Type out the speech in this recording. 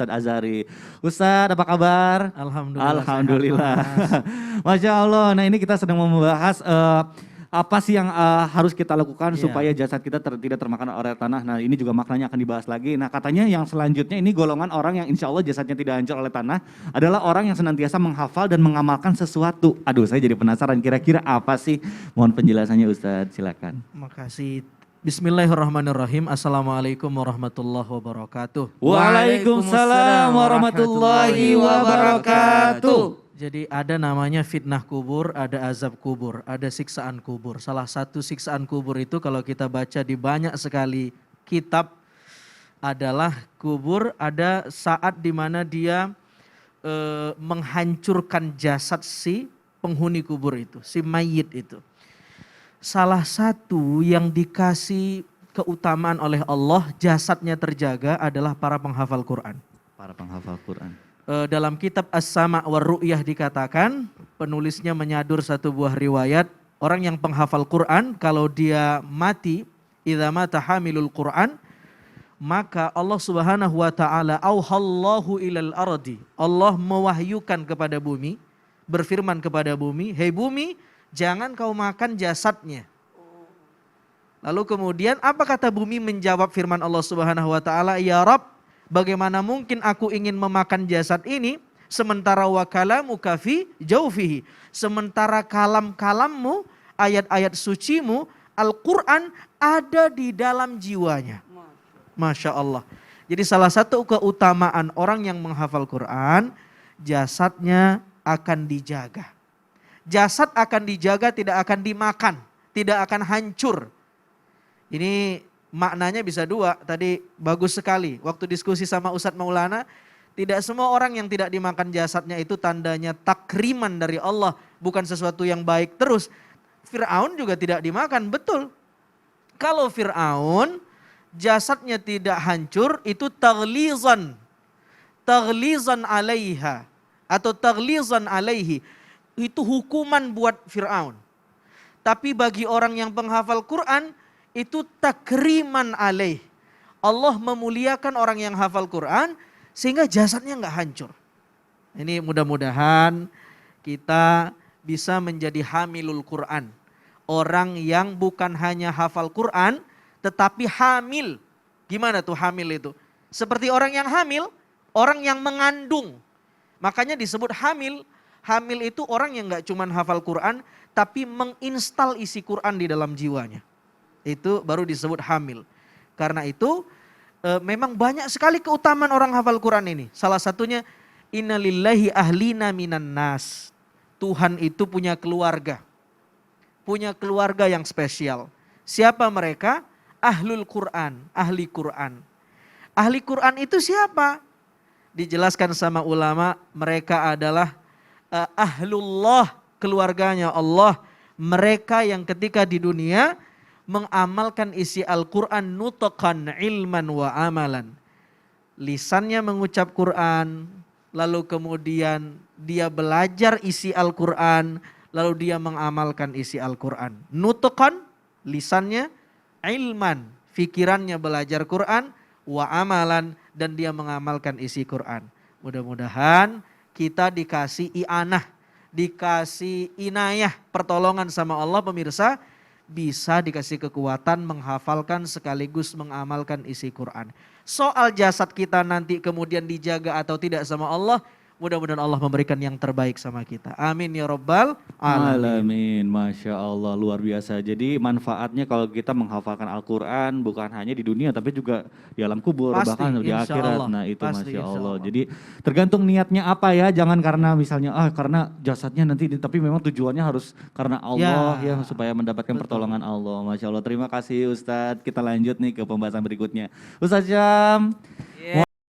Ustadz Azhari. Ustadz apa kabar? Alhamdulillah. Alhamdulillah. Sehat, Masya Allah. Nah ini kita sedang membahas apa sih yang harus kita lakukan Iya. supaya jasad kita tidak termakan oleh tanah. Nah ini juga maknanya akan dibahas lagi. Nah katanya yang selanjutnya ini golongan orang yang insya Allah jasadnya tidak hancur oleh tanah adalah orang yang senantiasa menghafal dan mengamalkan sesuatu. Aduh saya jadi penasaran kira-kira apa sih? Mohon penjelasannya Ustadz, silakan. Makasih. Bismillahirrahmanirrahim. Assalamualaikum warahmatullahi wabarakatuh. Waalaikumsalam warahmatullahi wabarakatuh. Jadi ada namanya fitnah kubur, ada azab kubur, ada siksaan kubur. Salah satu siksaan kubur itu kalau kita baca di banyak sekali kitab adalah kubur ada saat dimana dia menghancurkan jasad si penghuni kubur itu, si mayit itu. Salah satu yang dikasih keutamaan oleh Allah jasadnya terjaga adalah para penghafal Quran. Para penghafal Quran. Dalam kitab As-Sama' wa Ru'yah dikatakan, penulisnya menyadur satu buah riwayat, orang yang penghafal Quran kalau dia mati, idza mata hamilul Quran, maka Allah Subhanahu wa taala auhallahu ilal ardi. Allah mewahyukan kepada bumi, berfirman kepada bumi, "Hei bumi, jangan kau makan jasadnya." Lalu kemudian apa kata bumi menjawab firman Allah Subhanahu wa taala, "Ya Rabb, bagaimana mungkin aku ingin memakan jasad ini sementara wa kalamuka fi jaufihi, sementara kalam-kalammu, ayat-ayat sucimu, Al-Quran ada di dalam jiwanya." Masya Allah. Jadi salah satu keutamaan orang yang menghafal Quran, jasadnya akan dijaga. Jasad akan dijaga, tidak akan dimakan, tidak akan hancur. Ini maknanya bisa dua, tadi bagus sekali. Waktu diskusi sama Ustadz Maulana, tidak semua orang yang tidak dimakan jasadnya itu tandanya takriman dari Allah. Bukan sesuatu yang baik terus. Fir'aun juga tidak dimakan, betul. Kalau Fir'aun jasadnya tidak hancur itu taglizan. Taglizan alaiha atau taglizan alaihi. Itu hukuman buat Fir'aun. Tapi bagi orang yang penghafal Quran, itu takriman alaih. Allah memuliakan orang yang hafal Quran sehingga jasadnya nggak hancur. Ini mudah-mudahan kita bisa menjadi hamilul Quran. Orang yang bukan hanya hafal Quran tetapi hamil. Gimana tuh hamil itu? Seperti orang yang hamil, orang yang mengandung. Makanya disebut hamil. Hamil itu orang yang nggak cuma hafal Quran tapi menginstal isi Quran di dalam jiwanya. Itu baru disebut hamil. Karena itu memang banyak sekali keutamaan orang hafal Quran ini. Salah satunya innalillahi ahlina minan nas. Tuhan itu punya keluarga. Punya keluarga yang spesial. Siapa mereka? Ahlul Quran, ahli Quran. Ahli Quran itu siapa? Dijelaskan sama ulama, mereka adalah ahlullah, keluarganya Allah. Mereka yang ketika di dunia mengamalkan isi Al-Quran nutqan ilman wa amalan. Lisannya mengucap Quran, lalu kemudian dia belajar isi Al-Quran, lalu dia mengamalkan isi Al-Quran. Nutqan, lisannya, ilman, fikirannya belajar Quran, wa amalan, dan dia mengamalkan isi Quran. Mudah-mudahan kita dikasih i'anah, dikasih inayah, pertolongan sama Allah pemirsa, bisa dikasih kekuatan menghafalkan sekaligus mengamalkan isi Quran. Soal jasad kita nanti kemudian dijaga atau tidak sama Allah, mudah-mudahan Allah memberikan yang terbaik sama kita. Amin ya Rabbal alamin. Masya Allah luar biasa. Jadi manfaatnya kalau kita menghafalkan Al-Quran bukan hanya di dunia tapi juga di alam kubur, Pasti, bahkan di insya akhirat. Allah. Nah itu Pasti, Masya insya Allah. Allah. Jadi tergantung niatnya apa ya. Jangan karena misalnya karena jasadnya nanti, tapi memang tujuannya harus karena Allah ya, supaya mendapatkan betul. pertolongan Allah. Masya Allah, terima kasih Ustadz. Kita lanjut nih ke pembahasan berikutnya. Ustadz Syam.